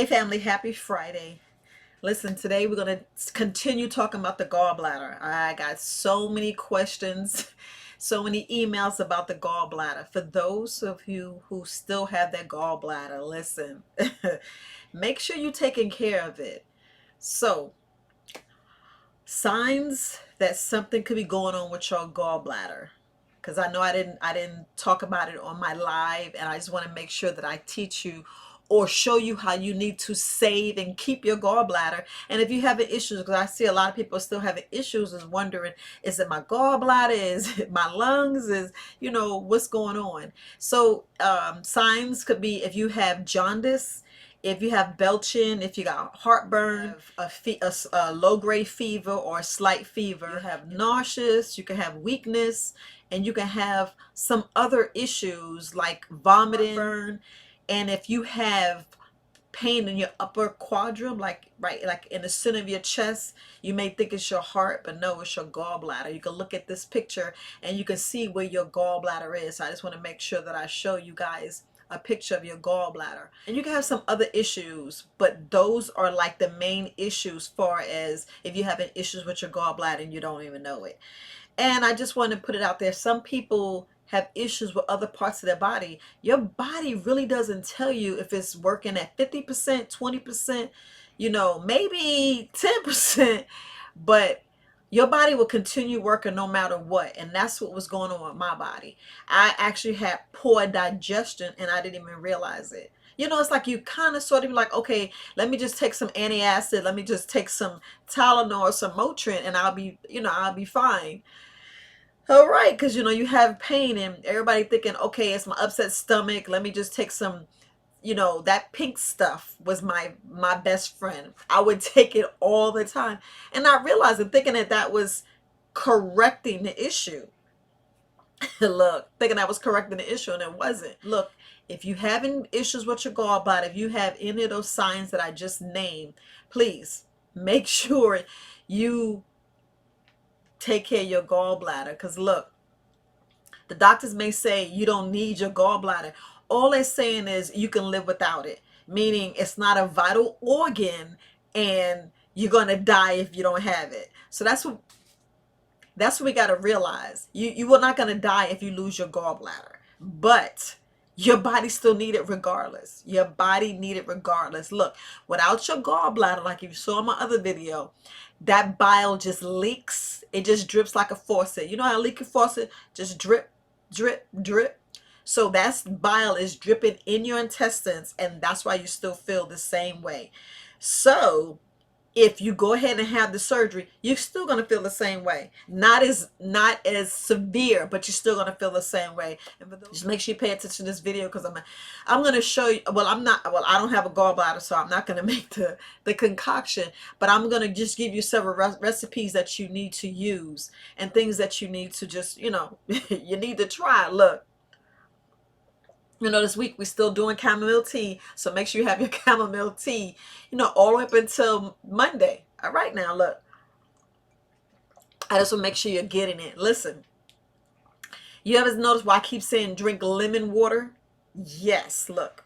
Hey family, happy Friday. Listen, today we're going to continue talking about the gallbladder. I got so many questions, so many emails about the gallbladder. For those of you who still have that gallbladder, listen, make sure you're taking care of it. So, signs that something could be going on with your gallbladder. Because I know I didn't talk about it on my live, and I just want to make sure that I teach you or show you how you need to save and keep your gallbladder. And if you have issues, because I see a lot of people still having issues, is wondering, is it my gallbladder, is it my lungs, is what's going on. So signs could be if you have jaundice, if you have belching, if you got heartburn, a low-grade fever or a slight fever, you have nauseous, you can have weakness, and you can have some other issues like vomiting, heartburn. And if you have pain in your upper quadrant, like in the center of your chest, you may think it's your heart, but no, it's your gallbladder. You can look at this picture and you can see where your gallbladder is. So I just want to make sure that I show you guys a picture of your gallbladder. And you can have some other issues, but those are like the main issues far as if you're having issues with your gallbladder and you don't even know it. And I just want to put it out there. Some people have issues with other parts of their body. Your body really doesn't tell you if it's working at 50%, 20%, maybe 10%, but your body will continue working no matter what. And that's what was going on with my body. I actually had poor digestion and I didn't even realize it. It's like you kind of sort of like, okay, let me just take some antacid, let me just take some Tylenol or some Motrin and I'll be fine. All right, because you have pain and everybody thinking, okay, it's my upset stomach. Let me just take some, that pink stuff was my best friend. I would take it all the time, and not realizing, thinking that was correcting the issue. Look, thinking I was correcting the issue, and it wasn't. Look, if you having issues with your gallbladder, if you have any of those signs that I just named, please make sure you take care of your gallbladder. Because look, the doctors may say you don't need your gallbladder. All they're saying is you can live without it, meaning it's not a vital organ and you're going to die if you don't have it. So that's what we got to realize. You are not going to die if you lose your gallbladder, but your body still need it regardless. Your body need it regardless. Look, without your gallbladder, like you saw in my other video, that bile just leaks. It just drips like a faucet. You know how a leaky faucet just drip, drip, drip? So that's bile is dripping in your intestines, and that's why you still feel the same way. So if you go ahead and have the surgery, you're still going to feel the same way. Not as severe, but you're still going to feel the same way. And for those, just make sure you pay attention to this video, because I'm going to show you. Well, I don't have a gallbladder, so I'm not going to make the concoction, but I'm going to just give you several recipes that you need to use and things that you need to just you need to try. Look, this week we're still doing chamomile tea. So make sure you have your chamomile tea, all the way up until Monday. All right, now look, I just want to make sure you're getting it. Listen, you ever notice why I keep saying drink lemon water? Yes, look.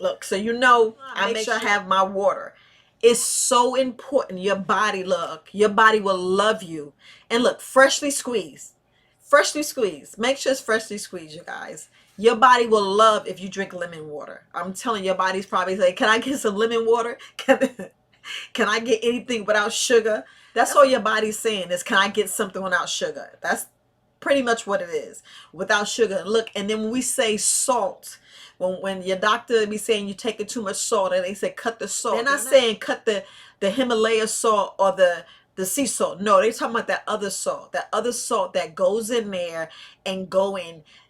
Look, so I make sure I have my water. It's so important. Your body, look, your body will love you. And look, freshly squeezed. Freshly squeezed. Make sure it's freshly squeezed, you guys. Your body will love if you drink lemon water. I'm telling you, your body's probably saying, can I get some lemon water? Can I get anything without sugar? That's all your body's saying is, can I get something without sugar? That's pretty much what it is. Without sugar. Look, and then when we say salt, when your doctor be saying you're taking too much salt, and they say cut the salt. They're not saying cut the Himalaya salt or the sea salt. No, they're talking about that other salt. That other salt that goes in there and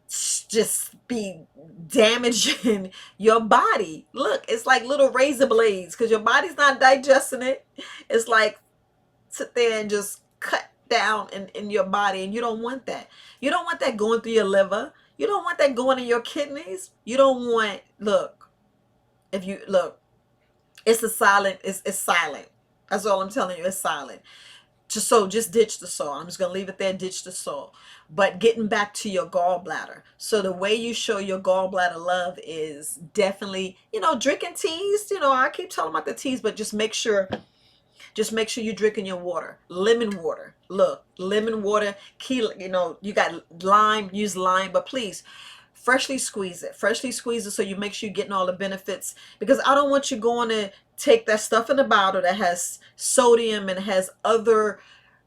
just be damaging your body. Look, it's like little razor blades, because your body's not digesting it. It's like sit there and just cut down in your body, and you don't want that. You don't want that going through your liver. You don't want that going in your kidneys. You don't want, look, it's it's silent. That's all I'm telling you. It's silent. Just ditch the salt. I'm just gonna leave it there. Ditch the salt. But getting back to your gallbladder. So the way you show your gallbladder love is definitely, drinking teas. I keep telling about the teas, but just make sure you're drinking your water. Lemon water. Look, lemon water, key, you got lime, use lime, but please freshly squeeze it. Freshly squeeze it so you make sure you're getting all the benefits, because I don't want you going to take that stuff in the bottle that has sodium and has other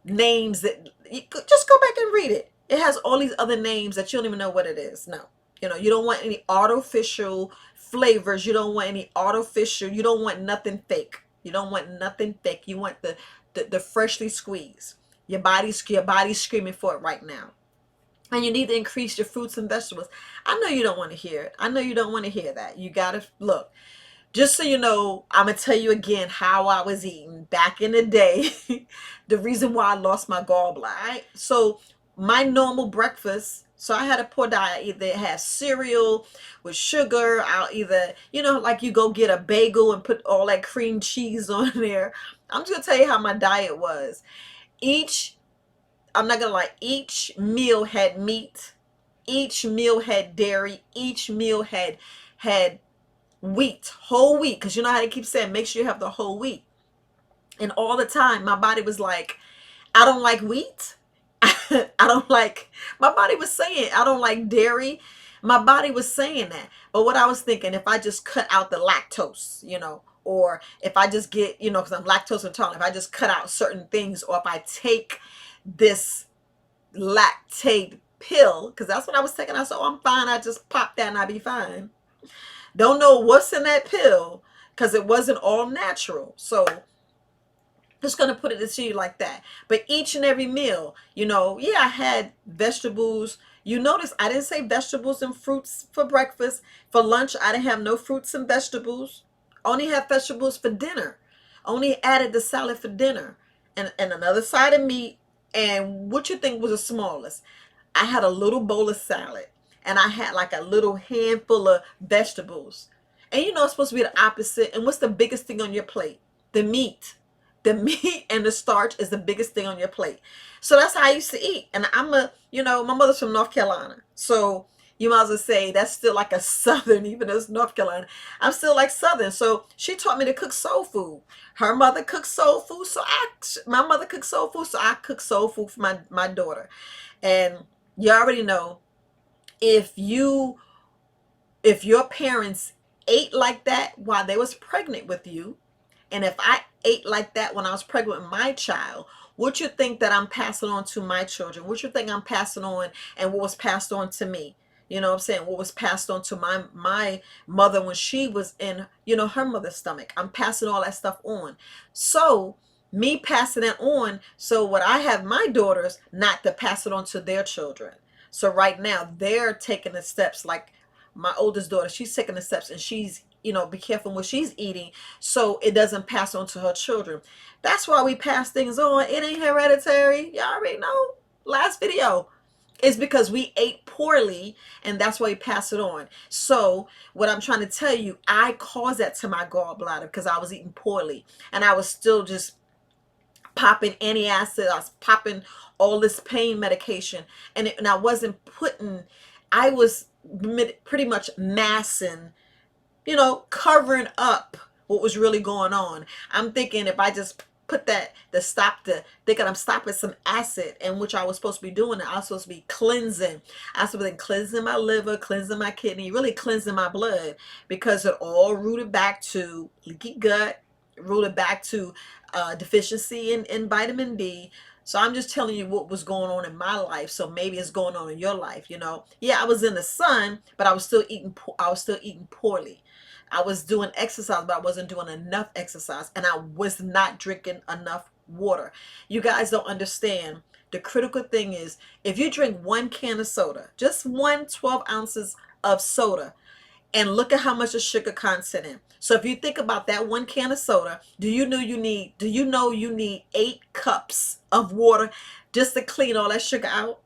names that just go back and read it. It has all these other names that you don't even know what it is. No. You don't want any artificial flavors. You don't want any artificial, you don't want nothing fake. You don't want nothing fake. You want the freshly squeezed. Your body's screaming for it right now. And you need to increase your fruits and vegetables. I know you don't want to hear it. I know you don't want to hear that. You got to look. Just so you know, I'm going to tell you again how I was eating back in the day. The reason why I lost my gallbladder. So my normal breakfast, so I had a poor diet. Either have cereal with sugar. I'll either, like you go get a bagel and put all that cream cheese on there. I'm just going to tell you how my diet was. I'm not going to lie, each meal had meat. Each meal had dairy. Each meal had wheat, whole wheat, because you know how they keep saying make sure you have the whole wheat. And all the time my body was like, I don't like wheat. I don't like, my body was saying I don't like dairy. My body was saying that. But what I was thinking, if I just cut out the lactose, or if I just get, because I'm lactose intolerant, if I just cut out certain things, or if I take this lactate pill, because that's what I was taking. I said, oh, I'm fine. I just pop that and I'll be fine. Don't know what's in that pill because it wasn't all natural. So just going to put it to you like that. But each and every meal, yeah, I had vegetables. You notice I didn't say vegetables and fruits for breakfast. For lunch, I didn't have no fruits and vegetables. Only had vegetables for dinner. Only added the salad for dinner. And another side of meat. And what you think was the smallest? I had a little bowl of salad. And I had like a little handful of vegetables. And it's supposed to be the opposite. And what's the biggest thing on your plate? The meat. The meat and the starch is the biggest thing on your plate. So that's how I used to eat. And my mother's from North Carolina. So you might as well say that's still like a Southern, even though it's North Carolina. I'm still like Southern. So she taught me to cook soul food. Her mother cooked soul food. My mother cooked soul food. So I cook soul food for my daughter. And you already know, if your parents ate like that while they was pregnant with you, and if I ate like that when I was pregnant with my child, what you think that I'm passing on to my children? What you think I'm passing on, and what was passed on to me? You know what I'm saying? What was passed on to my mother when she was in, her mother's stomach. I'm passing all that stuff on. So me passing it on, so what I have my daughters not to pass it on to their children. So right now they're taking the steps, like my oldest daughter, she's taking the steps, and she's, be careful what she's eating so it doesn't pass on to her children. That's why we pass things on. It ain't hereditary. Y'all already know. Last video. It's because we ate poorly, and that's why we pass it on. So what I'm trying to tell you, I caused that to my gallbladder because I was eating poorly, and I was still just popping antacid. I was popping all this pain medication, and I wasn't putting, I was pretty much massing, covering up what was really going on. I'm thinking if I just put that, thinking I'm stopping some acid, and which I was supposed to be doing, I was supposed to be cleansing. I was supposed to be cleansing my liver, cleansing my kidney, really cleansing my blood, because it all rooted back to leaky gut, rooted back to deficiency in vitamin D. So I'm just telling you what was going on in my life. So maybe it's going on in your life. Yeah, I was in the sun, but I was still eating. I was still eating poorly. I was doing exercise, but I wasn't doing enough exercise, and I was not drinking enough water. You guys don't understand. The critical thing is, if you drink one can of soda, just 12 ounces of soda, and look at how much the sugar content in. So if you think about that one can of soda, do you know you need 8 cups of water just to clean all that sugar out?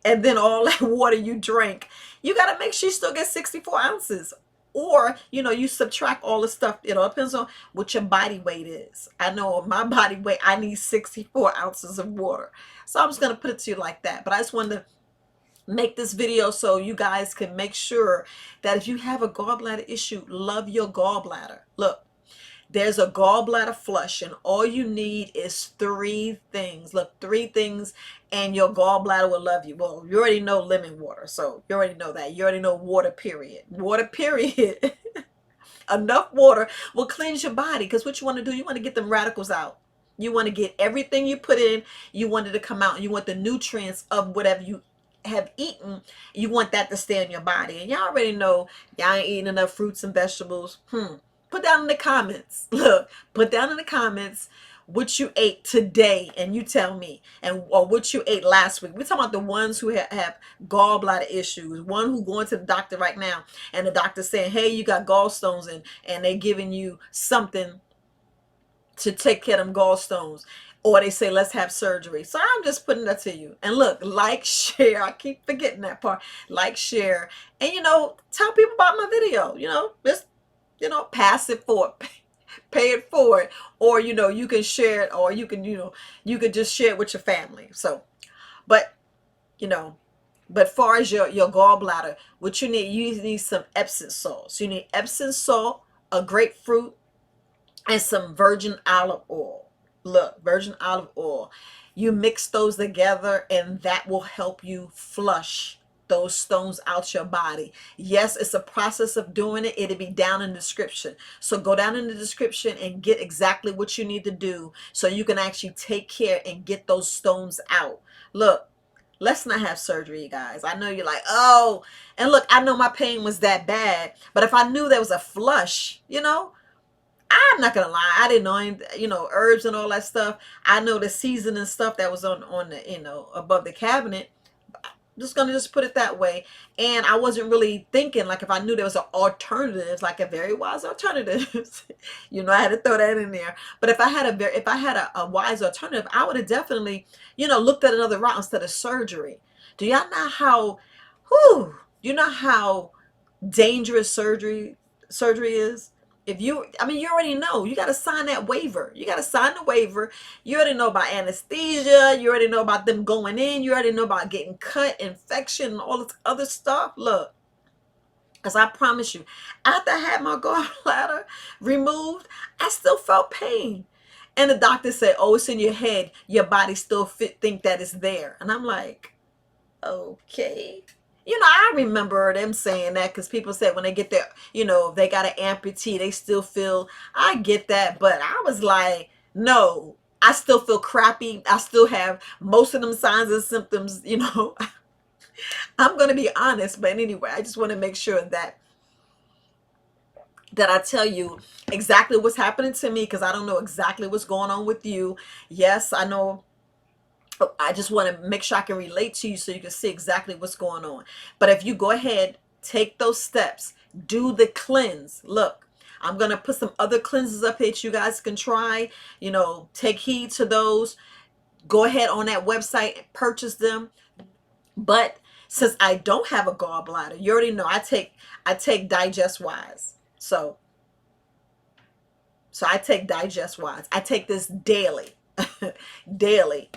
And then all that water you drink, you got to make sure you still get 64 ounces. Or, you subtract all the stuff. It all depends on what your body weight is. I know my body weight, I need 64 ounces of water. So I'm just going to put it to you like that. But I just wanted to make this video so you guys can make sure that if you have a gallbladder issue, love your gallbladder. Look, there's a gallbladder flush, and all you need is three things. Look, three things, and your gallbladder will love you. Well, you already know lemon water, so you already know that. You already know water, period. Water, period. Enough water will cleanse your body, because what you want to do, you want to get them radicals out. You want to get everything you put in, you want it to come out, and you want the nutrients of whatever you have eaten, you want that to stay in your body. And y'all already know y'all ain't eating enough fruits and vegetables. Put down in the comments. Look, put down in the comments what you ate today, and you tell me, and or what you ate last week. We're talking about the ones who have gallbladder issues, one who going to the doctor right now, and the doctor's saying, hey, you got gallstones, and they giving you something to take care of them gallstones, or they say let's have surgery. So I'm just putting that to you. And look, like, share, I keep forgetting that part. Like, share, and tell people about my video. Just pass it forward, pay it forward, or you can share it, or you can just share it with your family. So, but far as your gallbladder, what you need some Epsom salt. So you need Epsom salt, a grapefruit, and some virgin olive oil. Look, virgin olive oil. You mix those together, and that will help you flush those stones out your body. Yes, it's a process of doing it. It'll be down in the description. So go down in the description and get exactly what you need to do so you can actually take care and get those stones out. Look, let's not have surgery, you guys. I know you're like, oh, and look, I know my pain was that bad, but if I knew there was a flush, I'm not gonna lie, I didn't know any, herbs and all that stuff. I know the seasoning stuff that was on the above the cabinet. Just gonna put it that way. And I wasn't really thinking, like, if I knew there was an alternative, like a very wise alternative, I had to throw that in there. But if I had a wise alternative, I would have definitely, looked at another route instead of surgery. Do y'all know how, how dangerous surgery is? You already know. You got to sign that waiver. You got to sign the waiver. You already know about anesthesia. You already know about them going in. You already know about getting cut, infection, and all this other stuff. Look, because I promise you, after I had my gallbladder removed, I still felt pain. And the doctor said, oh, it's in your head. Your body still think that it's there. And I'm like, okay. I remember them saying that, because people said when they get their, they got an amputee, they still feel, I get that. But I was like, no, I still feel crappy. I still have most of them signs and symptoms, I'm going to be honest. But anyway, I just want to make sure that I tell you exactly what's happening to me, because I don't know exactly what's going on with you. Yes, I know. I just want to make sure I can relate to you so you can see exactly what's going on. But if you go ahead, take those steps, do the cleanse. Look, I'm going to put some other cleanses up here that you guys can try. Take heed to those. Go ahead on that website and purchase them. But since I don't have a gallbladder, you already know I take Digest Wise. So I take Digest Wise. I take this daily. Daily.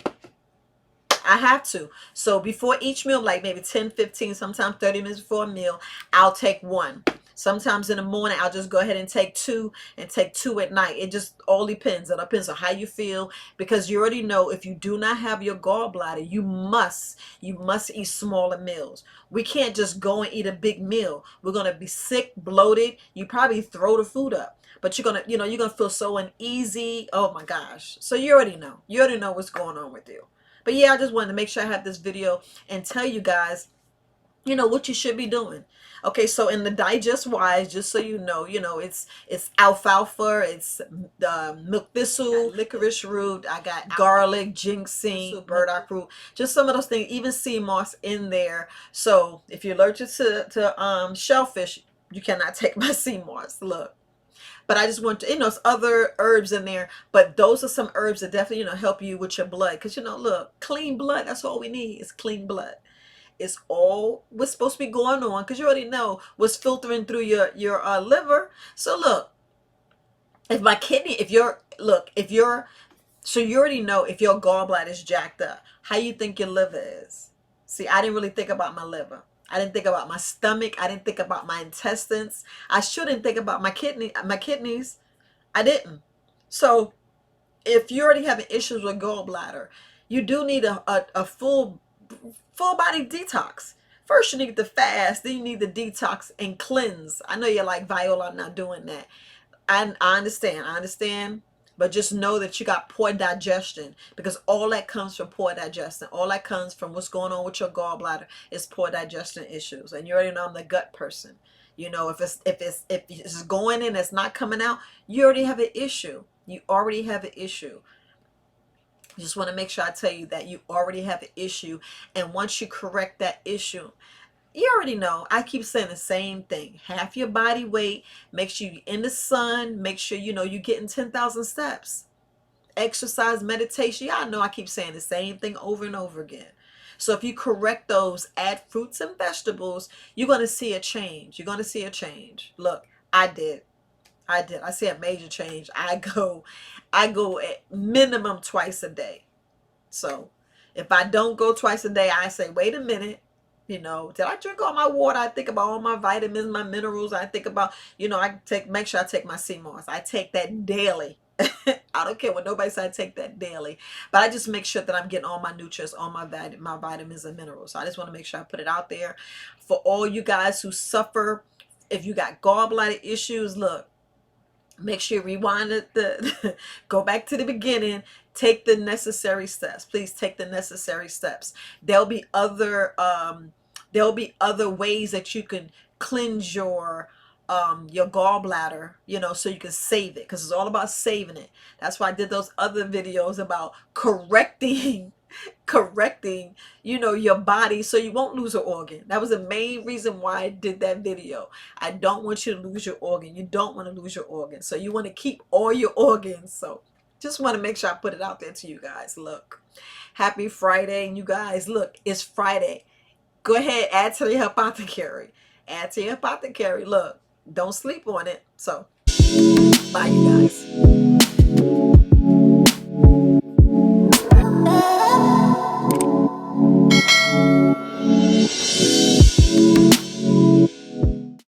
I have to. So before each meal, like maybe 10, 15, sometimes 30 minutes before a meal, I'll take one. Sometimes in the morning, I'll just go ahead and take two, and take two at night. It just all depends. It depends on how you feel, because you already know if you do not have your gallbladder, you must eat smaller meals. We can't just go and eat a big meal. We're going to be sick, bloated. You probably throw the food up. But you're going to feel so uneasy. Oh my gosh. So you already know. You already know what's going on with you. But yeah, I just wanted to make sure I have this video and tell you guys, what you should be doing. Okay, so in the Digest Wise, just so you know, it's alfalfa, it's milk thistle, licorice root, I got garlic, ginseng, burdock root, just some of those things, even sea moss in there. So if you're allergic to shellfish, you cannot take my sea moss. Look. But I just want to, there's other herbs in there, but those are some herbs that definitely, help you with your blood. Because, look, clean blood, that's all we need is clean blood. It's all what's supposed to be going on, because you already know what's filtering through your liver. So look, if my kidney, so you already know if your gallbladder is jacked up, how you think your liver is. See, I didn't really think about my liver. I didn't think about my stomach. I didn't think about my intestines. I shouldn't think about my kidneys. I didn't. So if you already having issues with gallbladder, you do need a full body detox. First, you need to fast. Then you need to detox and cleanse. I know you're like, Viola, I'm not doing that. I understand. I understand. But just know that you got poor digestion, because all that comes from poor digestion. All that comes from what's going on with your gallbladder is poor digestion issues. And you already know I'm the gut person. You know, if it's going in, it's not coming out, you already have an issue. You already have an issue. Just want to make sure I tell you that you already have an issue. And once you correct that issue, you already know. I keep saying the same thing. Half your body weight. Make sure you're in the sun. Make sure you know you're getting 10,000 steps. Exercise, meditation. Y'all know I keep saying the same thing over and over again. So if you correct those, add fruits and vegetables, you're going to see a change. You're going to see a change. Look, I did. I see a major change. I go at minimum twice a day. So if I don't go twice a day, I say, wait a minute. Did I drink all my water? I think about all my vitamins, my minerals. I think about, make sure I take my sea moss. I take that daily. I don't care what nobody says, I take that daily. But I just make sure that I'm getting all my nutrients, all my vitamins and minerals. So I just want to make sure I put it out there for all you guys who suffer. If you got gallbladder issues, look, make sure you rewind go back to the beginning, take the necessary steps. Please take the necessary steps. There'll be other ways that you can cleanse your gallbladder, so you can save it, because it's all about saving it. That's why I did those other videos about correcting your body so you won't lose an organ. That was the main reason why I did that video. I don't want you to lose your organ. You don't want to lose your organ, so you want to keep all your organs. So just want to make sure I put it out there to you guys. Look, happy Friday. And you guys, look, it's Friday. Go ahead, add to your apothecary. Look, don't sleep on it. So bye, you guys.